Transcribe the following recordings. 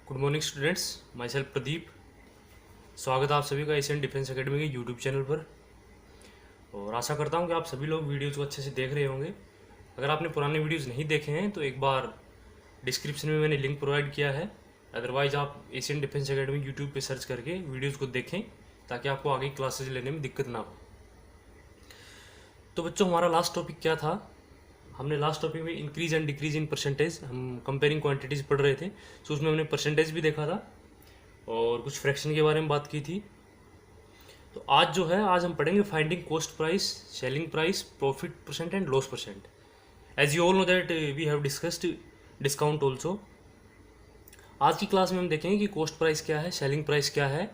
Good morning students, my self Pradeep. स्वागत है आप सभी का एशियन डिफेंस एकेडमी के यूट्यूब चैनल पर। और आशा करता हूं कि आप सभी लोग वीडियोज़ को अच्छे से देख रहे होंगे। अगर आपने पुराने वीडियोज़ नहीं देखे हैं तो एक बार डिस्क्रिप्शन में मैंने लिंक प्रोवाइड किया है। अदरवाइज़ आप एशियन डिफेंस एकेडमी यूट्यूब पर सर्च करके वीडियोज़ को देखें ताकि आपको आगे क्लासेज लेने में दिक्कत ना हो। तो बच्चों, हमारा लास्ट टॉपिक क्या था? हमने लास्ट टॉपिक में increase and decrease in percentage, हम कंपेयरिंग क्वांटिटीज़ पढ़ रहे थे। तो उसमें हमने परसेंटेज भी देखा था और कुछ फ्रैक्शन के बारे में बात की थी। तो आज जो है, आज हम पढ़ेंगे finding cost price, selling price, profit percent and loss percent. As you all know that we have discussed discount also. आज की क्लास में हम देखेंगे कि कॉस्ट प्राइस क्या है, सेलिंग प्राइस क्या है,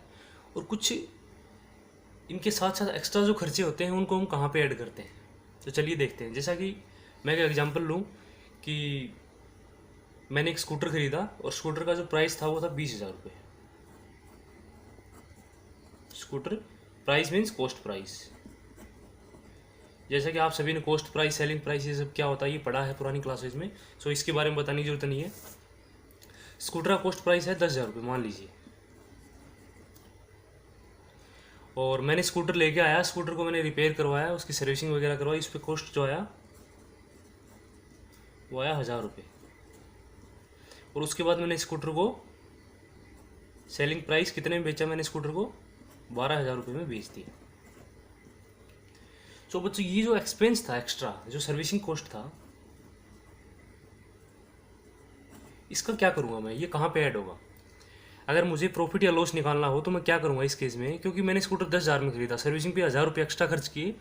और कुछ इनके साथ साथ एक्स्ट्रा जो खर्चे होते हैं उनको हम कहाँ पे ऐड करते हैं। तो चलिए देखते हैं। जैसा कि मैं एक एग्जांपल लूँ कि मैंने एक स्कूटर खरीदा और स्कूटर का जो प्राइस था वो था 20,000 रुपये। Scooter price means cost price. जैसा कि आप सभी ने कॉस्ट प्राइस, सेलिंग प्राइस, ये सब क्या होता है ये पढ़ा है पुरानी क्लासेज में, सो इसके बारे में बताने की जरूरत नहीं है। स्कूटर का कॉस्ट प्राइस है 10,000 रुपये मान लीजिए, और मैंने स्कूटर लेके आया, स्कूटर को मैंने रिपेयर करवाया, उसकी सर्विसिंग वगैरह करवाई, इस पर कॉस्ट जो आया वो आया 1,000 रुपये। और उसके बाद मैंने स्कूटर को सेलिंग प्राइस कितने में बेचा? मैंने स्कूटर को 12,000 रुपये में बेच दिया। तो बच्चों, ये जो एक्सपेंस था एक्स्ट्रा, जो सर्विसिंग कॉस्ट था, इसका क्या करूँगा मैं? ये कहाँ पे ऐड होगा? अगर मुझे प्रॉफिट या लॉस निकालना हो तो मैं क्या करूँगा इस केस में? क्योंकि मैंने स्कूटर 10,000 में खरीदा, सर्विसिंग पे 1,000 रुपये एक्स्ट्रा खर्च किए,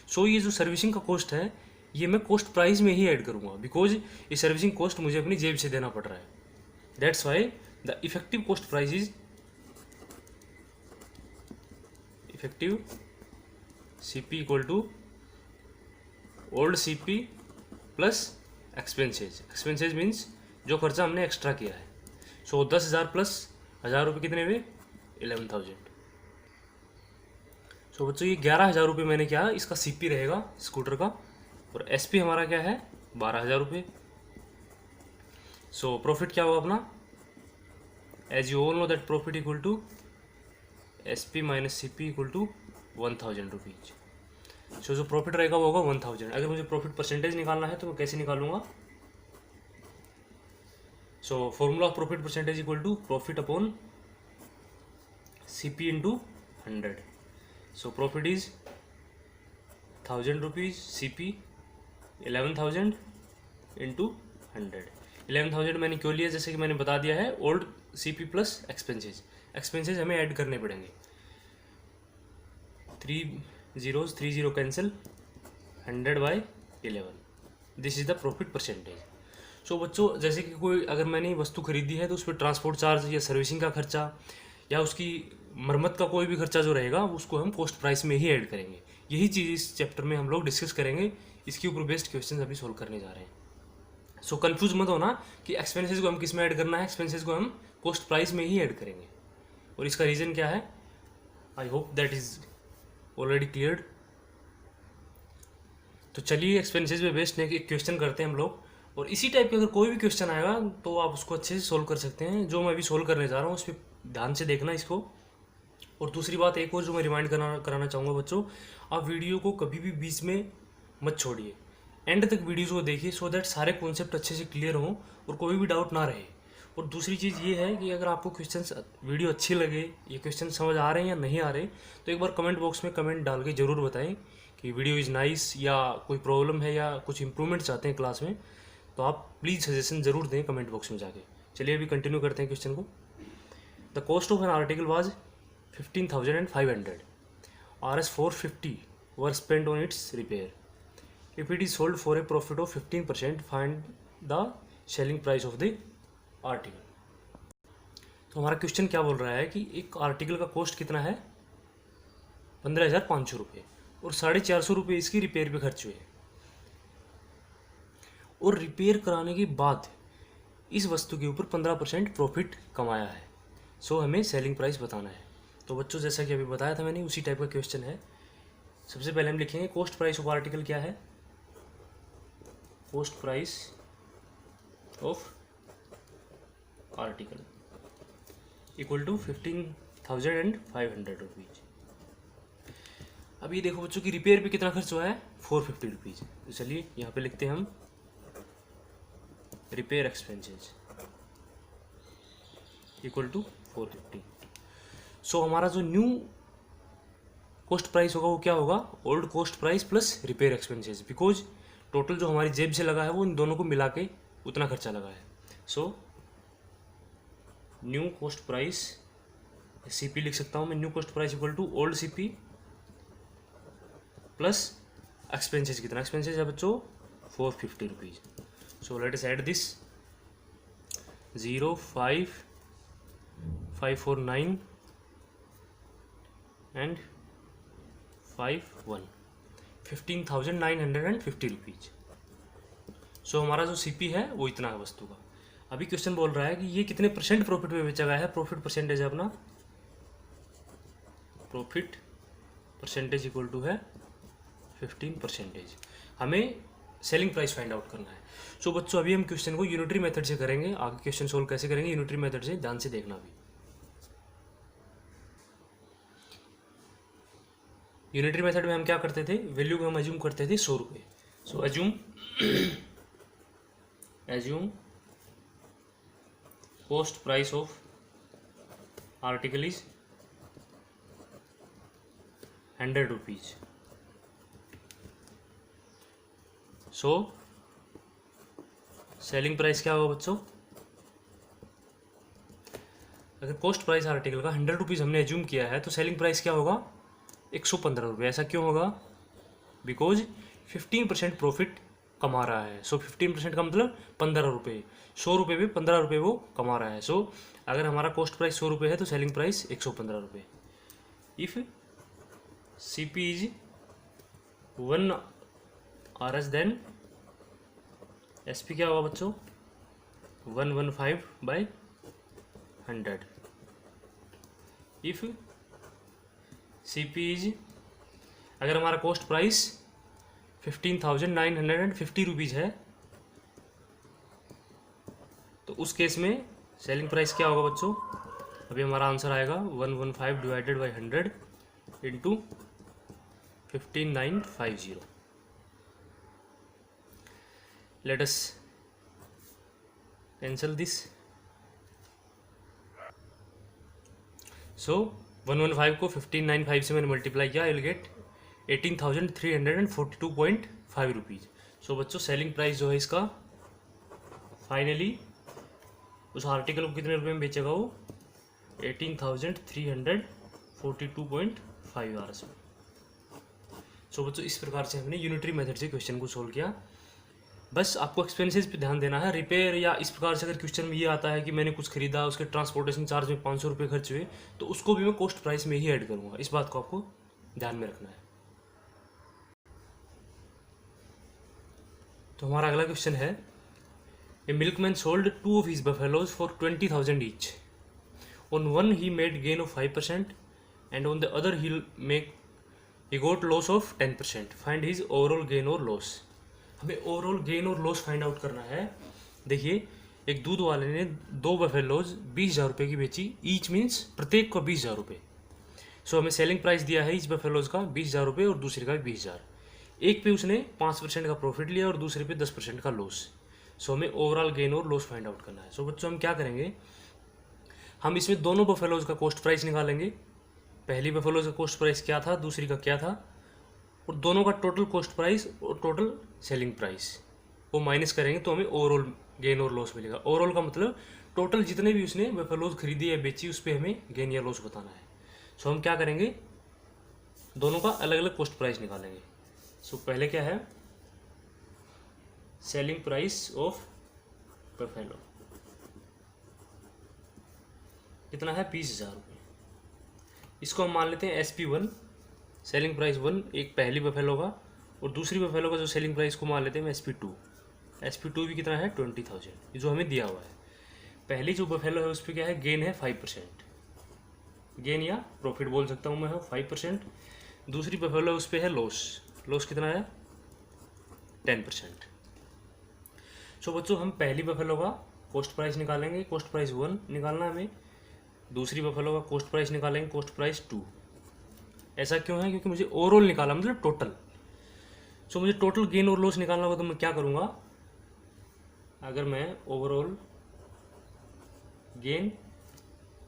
सो ये जो सर्विसिंग का कॉस्ट है ये मैं कॉस्ट प्राइस में ही ऐड करूँगा, बिकॉज ये सर्विसिंग कॉस्ट मुझे अपनी जेब से देना पड़ रहा है। That's why the effective cost price is effective CP equal to old CP plus expenses. Expenses means जो खर्चा हमने एक्स्ट्रा किया है। सो 10,000 प्लस 1,000 रुपये कितने हुए? 11,000। सो बच्चों, ये 11,000 रुपये मैंने क्या, इसका CP रहेगा स्कूटर का, और SP हमारा क्या है? 12,000 रुपये। सो प्रॉफिट क्या होगा अपना? As you all know that profit equal to SP minus CP equal to 1,000 rupees. So जो प्रॉफिट रहेगा वो होगा 1,000। अगर मुझे प्रॉफिट परसेंटेज निकालना है तो मैं कैसे निकालूंगा? So formula of profit percentage equal to profit upon CP into 100। So profit is 1,000 rupees, CP 11,000 into 100। 11,000 मैंने क्यों लिया? जैसे कि मैंने बता दिया है, old CP plus expenses. Expenses हमें ऐड करने पड़ेंगे। 3 zeros, 3 0 cancel, 100/11। This is the profit percentage. So बच्चों, जैसे कि कोई अगर मैंने वस्तु खरीदी है तो उस पर ट्रांसपोर्ट चार्ज या सर्विसिंग का खर्चा या उसकी मरम्मत का कोई भी खर्चा जो रहेगा उसको हम कॉस्ट प्राइस में ही ऐड करेंगे। यही चीज़ इस चैप्टर में हम लोग डिस्कस करेंगे। इसके ऊपर बेस्ड क्वेश्चन अभी सोल्व करने जा रहे हैं। सो कंफ्यूज मत होना कि एक्सपेंसेस को हम किस में ऐड करना है। एक्सपेंसेस को हम कॉस्ट प्राइस में ही ऐड करेंगे, और इसका रीज़न क्या है? I hope that is already cleared. तो चलिए एक्सपेंसेस पे बेस्ड एक क्वेश्चन करते हैं हम लोग, और इसी टाइप के अगर कोई भी क्वेश्चन आएगा तो आप उसको अच्छे से सोल्व कर सकते हैं। जो मैं अभी सोल्व करने जा रहा हूँ उस पर ध्यान से देखना इसको। और दूसरी बात एक और जो मैं रिमाइंड कराना चाहूँगा बच्चों, आप वीडियो को कभी भी बीच में मत छोड़िए, एंड तक वीडियोज़ को देखिए, सो दैट सारे कॉन्सेप्ट अच्छे से क्लियर हों और कोई भी डाउट ना रहे। और दूसरी चीज़ ये है कि अगर आपको क्वेश्चन वीडियो अच्छी लगे, ये क्वेश्चन समझ आ रहे हैं या नहीं आ रहे, तो एक बार कमेंट बॉक्स में कमेंट डाल के ज़रूर बताएं कि वीडियो इज़ नाइस, या कोई प्रॉब्लम है या कुछ इंप्रूवमेंट चाहते हैं क्लास में, तो आप प्लीज़ सजेशन ज़रूर दें कमेंट बॉक्स में जाके। चलिए अभी कंटिन्यू करते हैं क्वेश्चन को। The cost of an article was 15,500, RS 450 were spend on it's repair. If it is sold for a profit of 15%, find the selling price of the article. तो हमारा question क्या बोल रहा है कि एक आर्टिकल का कॉस्ट कितना है? 15,500 रुपये, और 450 रुपये इसकी रिपेयर पे खर्च हुए, और रिपेयर कराने के बाद इस वस्तु के ऊपर 15% प्रॉफिट कमाया है। सो हमें सेलिंग प्राइस बताना है। तो बच्चों, जैसा कि अभी बताया था मैंने, उसी टाइप का क्वेश्चन है। सबसे पहले हम लिखेंगे कॉस्ट प्राइस ऑफ आर्टिकल क्या है? Cost price of article. Equal to 15,500 rupees. अब ये देखो बच्चों की रिपेयर पे कितना खर्च हुआ है, 450 रुपीज़। तो चलिए यहाँ पे लिखते हैं हम रिपेयर एक्सपेंसेस इक्वल टू 450। सो हमारा जो न्यू कॉस्ट प्राइस होगा वो क्या होगा, old cost price plus repair expenses, because total जो हमारी जेब से लगा है वो इन दोनों को मिला के उतना खर्चा लगा है। So new cost price, CP लिख सकता हूँ मैं, new cost price equal to old CP plus expenses. कितना एक्सपेंसेस है बच्चों, 450 rupees. So let us add this 05549 and 51 15,950 rupees. So हमारा जो सीपी है वो इतना है वस्तु का। अभी क्वेश्चन बोल रहा है कि ये कितने परसेंट प्रॉफिट में बेचा गया है। प्रॉफिट परसेंटेज है अपना, प्रॉफिट परसेंटेज इक्वल टू है 15%। हमें सेलिंग प्राइस फाइंड आउट करना है। सो बच्चों अभी हम क्वेश्चन को यूनिटरी मेथड से करेंगे। आगे क्वेश्चन सोल्व कैसे करेंगे यूनिटरी मेथड से, ध्यान से देखना भी। यूनिटरी मेथड में हम क्या करते थे, वैल्यू को हम एज्यूम करते थे 100 रुपये। So assume cost price of article is 100 rupees. So selling price क्या होगा बच्चों, अगर कॉस्ट प्राइस आर्टिकल का 100 रुपीज़ हमने एज्यूम किया है तो सेलिंग प्राइस क्या होगा, 115 रुपये। ऐसा क्यों होगा, बिकॉज 15% प्रॉफिट कमा रहा है। सो 15% का मतलब 15 रुपये, 100 रुपये पे 15 रुपये वो कमा रहा है। सो अगर हमारा कॉस्ट प्राइस 100 रुपये है तो सेलिंग प्राइस 115 रुपये। If CP is 1 RS then SP क्या होगा बच्चों, 115/100। इफ सीपी इज, अगर हमारा कॉस्ट प्राइस 15,950 रुपीज़ है तो उस केस में सेलिंग प्राइस क्या होगा बच्चों, अभी हमारा आंसर आएगा 115 divided by 100 into 15,950। Let us cancel this. So 115 को 15,950 से मैंने मल्टीप्लाई किया, I will get 18,342.5 rupees. So बच्चों सेलिंग प्राइस जो है इसका फाइनली उस आर्टिकल को कितने रुपए में बेचेगा वो, 18,342.5 RS में। सो बच्चों इस प्रकार से हमने यूनिटरी मेथड से क्वेश्चन को सोल्व किया। बस आपको एक्सपेंसेस पे ध्यान देना है। रिपेयर या इस प्रकार से अगर क्वेश्चन में ये आता है कि मैंने कुछ खरीदा, उसके ट्रांसपोर्टेशन चार्ज में 500 रुपये खर्च हुए, तो उसको भी मैं कॉस्ट प्राइस में ही ऐड करूँगा। इस बात को आपको ध्यान में रखना है। तो हमारा अगला क्वेश्चन है, ए milkman sold 2 of his buffaloes for 20,000 each. On one he made gain of 5% and on the other he got loss of 10%. Find his overall gain or loss. हमें ओवरऑल गेन और लॉस फाइंड आउट करना है। देखिए एक दूध वाले ने 2 buffaloes 20,000 रुपये की बेची, ईच मीन्स प्रत्येक को 20,000 रुपये। सो हमें सेलिंग प्राइस दिया है इस बफेलोज का 20,000 रुपये और दूसरे का 20,000। एक पे उसने 5% का प्रॉफिट लिया और दूसरे पे 10% का लॉस। सो हमें ओवरऑल गेन और लॉस फाइंड आउट करना है। सो बच्चों हम क्या करेंगे, हम इसमें दोनों बफेलोज का कॉस्ट प्राइस निकालेंगे। पहली बफेलोज का कॉस्ट प्राइस क्या था, दूसरी का क्या था, और दोनों का टोटल कॉस्ट प्राइस और टोटल सेलिंग प्राइस वो माइनस करेंगे तो हमें ओवरऑल गेन और लॉस मिलेगा। ओवरऑल का मतलब टोटल जितने भी उसने बफेलोज खरीदी या बेची उस पर हमें गेन या लॉस बताना है। सो हम क्या करेंगे, दोनों का अलग अलग कॉस्ट प्राइस निकालेंगे। सो पहले क्या है, सेलिंग प्राइस ऑफ बफेलो कितना है, 20,000 रुपये। इसको हम मान लेते हैं SP1, सेलिंग प्राइस 1 एक पहली बफेलो का, और दूसरी बफेलो का जो सेलिंग प्राइस को मान लेते हैं SP2। SP2 भी कितना है, 20,000, ये जो हमें दिया हुआ है। पहली जो बफेलो है उस पर क्या है, गेन है 5%, गेन या प्रॉफिट बोल सकता हूँ मैं, 5%। दूसरी बफेलो उस पर है लॉस, लॉस कितना है, 10%। सो बच्चों हम पहली बफेलो का कॉस्ट प्राइस निकालेंगे, कॉस्ट प्राइस 1 निकालना है हमें, दूसरी बफेलो का कॉस्ट प्राइस निकालेंगे, कॉस्ट प्राइस 2। ऐसा क्यों है? क्योंकि मुझे ओवरऑल निकाला, मतलब टोटल। सो मुझे टोटल गेन और लॉस निकालना होगा तो मैं क्या करूँगा, अगर मैं ओवरऑल गेन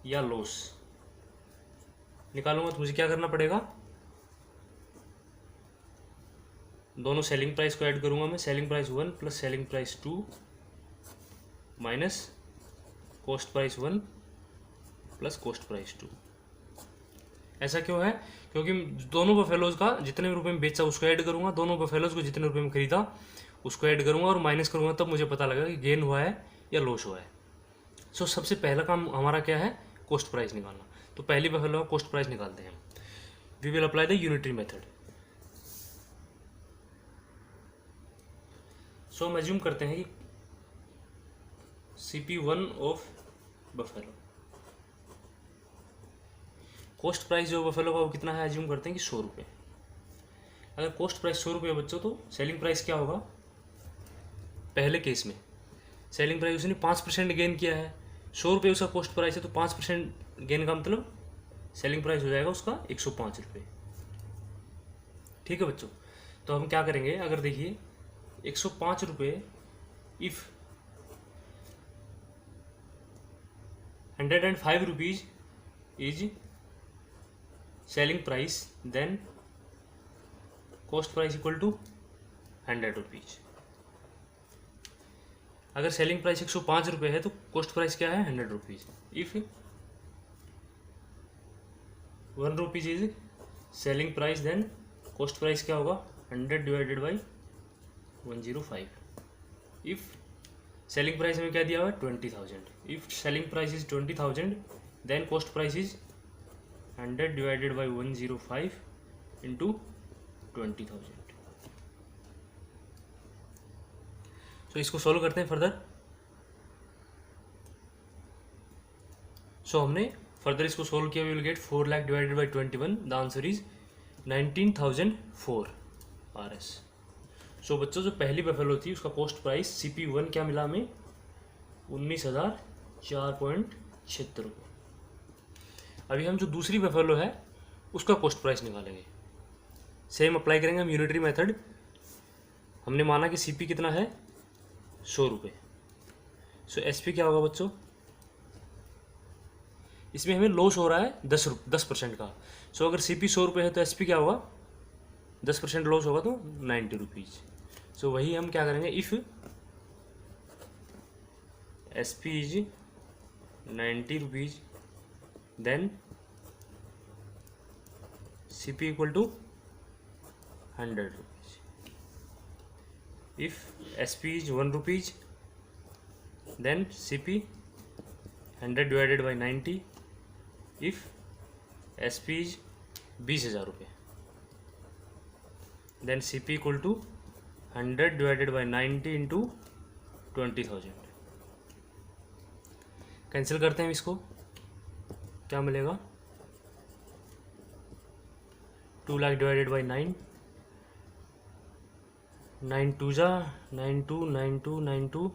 या लॉस निकालूंगा तो मुझे क्या करना पड़ेगा, दोनों सेलिंग प्राइस को ऐड करूंगा मैं। Selling price 1 plus selling price 2 minus cost price 1 plus cost price 2। ऐसा क्यों है? क्योंकि दोनों बफेलोज का जितने रुपए में बेचा उसको ऐड करूंगा, दोनों बफेलोज को जितने रुपए में खरीदा उसको ऐड करूंगा और माइनस करूंगा, तब मुझे पता लगेगा कि गेन हुआ है या लॉस हुआ है। सो सबसे पहला काम हमारा क्या है, कॉस्ट प्राइस निकालना। तो पहली बफेलो का कॉस्ट प्राइस निकालते हैं। We will apply the unitary method. So हम एज्यूम करते हैं कि CP1 of buffalo, cost price जो बफेलो का वो कितना है, एज्यूम करते हैं कि 100 रुपये। अगर कॉस्ट प्राइस 100 रुपये बच्चों, तो सेलिंग प्राइस क्या होगा, पहले केस में सेलिंग प्राइस उसने 5% गेन किया है, 100 रुपये उसका कॉस्ट प्राइस है, तो 5% गेन का मतलब सेलिंग प्राइस हो जाएगा उसका 105 रुपये। ठीक है बच्चों, तो हम क्या करेंगे, अगर देखिए 105 रुपये if 105 rupees is selling price, then cost price equal to 100 rupees. अगर सेलिंग प्राइस 105 रुपये है तो कॉस्ट प्राइस क्या है, 100 rupees. If 1 rupees is selling price, then cost price क्या होगा, 100 divided by 105। If selling price में क्या दिया हुआ है, 20,000। If selling price is 20,000, then cost price is 100 divided by 105 into 20,000। सो इसको सॉल्व करते हैं फर्दर। सो हमने फर्दर इसको सॉल्व किया, we will get 4 lakh divided by 21, the answer is 19,004 RS। So बच्चों जो पहली बफेलो थी उसका कॉस्ट प्राइस CP1 क्या मिला हमें, 19,004.76 रुपये। अभी हम जो दूसरी बफेलो है उसका कॉस्ट प्राइस निकालेंगे। सेम अप्लाई करेंगे हम यूनिटरी मेथड। हमने माना कि CP कितना है, 100 रुपये। सो SP क्या होगा बच्चों, इसमें हमें लॉस हो रहा है 10% का। सो अगर CP 100 रुपये है तो SP क्या होगा, 10% लॉस होगा तो 90 रुपीज़। सो वही हम क्या करेंगे, if SP is 90 rupees, then CP equal to 100 rupees. If SP is 1 rupees, then CP 100 divided by 90। If SP is 20,000 रुपये, then CP equal to 100 divided by 90 into 20,000। Cancel करते हैं इसको, क्या मिलेगा, 2 लाख डिवाइडेड बाई 9, 9 2 जा 9 2 9 2 9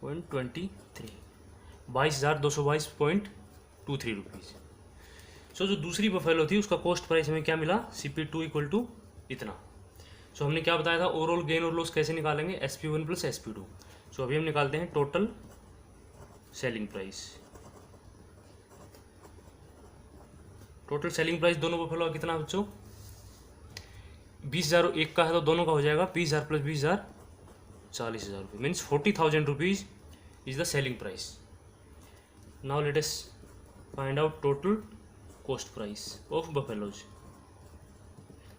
2.23, 22,222.23 रुपीज़। सो जो दूसरी buffalo थी उसका कॉस्ट प्राइस हमें क्या मिला, CP2 इक्वल टू इतना। सो हमने क्या बताया था, ओवरऑल गेन और लॉस कैसे निकालेंगे, SP1 प्लस SP2। सो अभी हम निकालते हैं total selling price. Total selling price दोनों बफेलो का कितना बच्चों, 20,000 एक का है तो दोनों का हो जाएगा 20,000 प्लस 20,000 40,000 रुपये, means 40,000 rupees is the selling price. Now let us find out total cost price of buffaloes.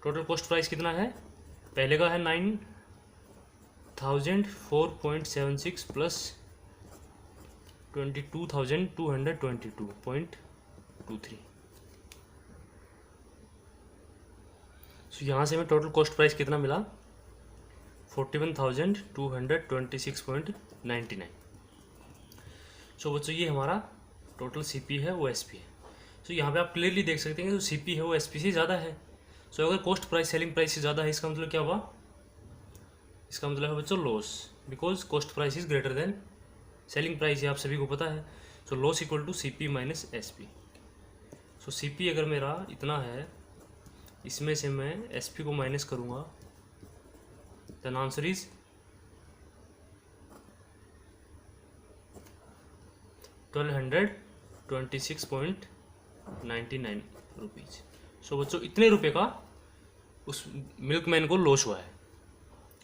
Total cost price कितना है, पहले का है 9,004.76 प्लस 22,222.23। सो यहाँ से हमें टोटल कॉस्ट प्राइस कितना मिला, 41,226.99। सो बच्चों ये हमारा टोटल CP है वो SP है। सो यहाँ पे आप क्लियरली देख सकते हैं कि जो CP है वो SP से ज़्यादा है। सो अगर कॉस्ट प्राइस सेलिंग प्राइस से ज़्यादा है, इसका मतलब क्या हुआ, इसका मतलब है बच्चों loss, because cost price is greater than selling price, ये आप सभी को पता है। So loss equal to C P minus S P. So C P अगर मेरा इतना है, इसमें से मैं एस पी को माइनस करूँगा, then answer is 1226.99 rupees. So बच्चों इतने रुपए का उस मिल्कमैन को लॉस हुआ है।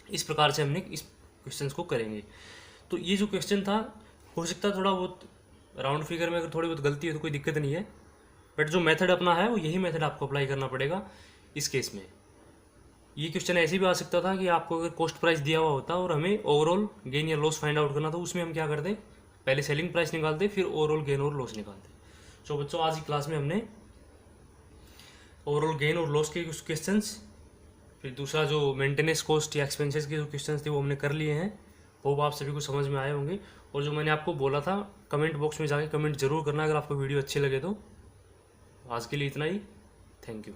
इस प्रकार से हमने इस क्वेश्चन को करेंगे। तो ये जो क्वेश्चन था, हो सकता है थोड़ा बहुत राउंड फिगर में अगर थोड़ी बहुत गलती है तो कोई दिक्कत नहीं है, बट जो मेथड अपना है वो यही मेथड आपको अप्लाई करना पड़ेगा इस केस में। ये क्वेश्चन ऐसे भी आ सकता था कि आपको अगर कॉस्ट प्राइस दिया हुआ होता और हमें ओवरऑल गेन या लॉस फाइंड आउट करना था, उसमें हम क्या करते, पहले सेलिंग प्राइस निकालते फिर ओवरऑल गेन और लॉस निकालते। सो बच्चों आज की क्लास में हमने ओवरऑल गेन और लॉस के कुछ क्वेश्चंस, फिर दूसरा जो मेंटेनेंस कॉस्ट या एक्सपेंसेस के जो क्वेश्चंस थे वो हमने कर लिए हैं। होप आप सभी को समझ में आए होंगे। और जो मैंने आपको बोला था, कमेंट बॉक्स में जाके कमेंट जरूर करना अगर आपको वीडियो अच्छी लगे तो। आज के लिए इतना ही, थैंक यू।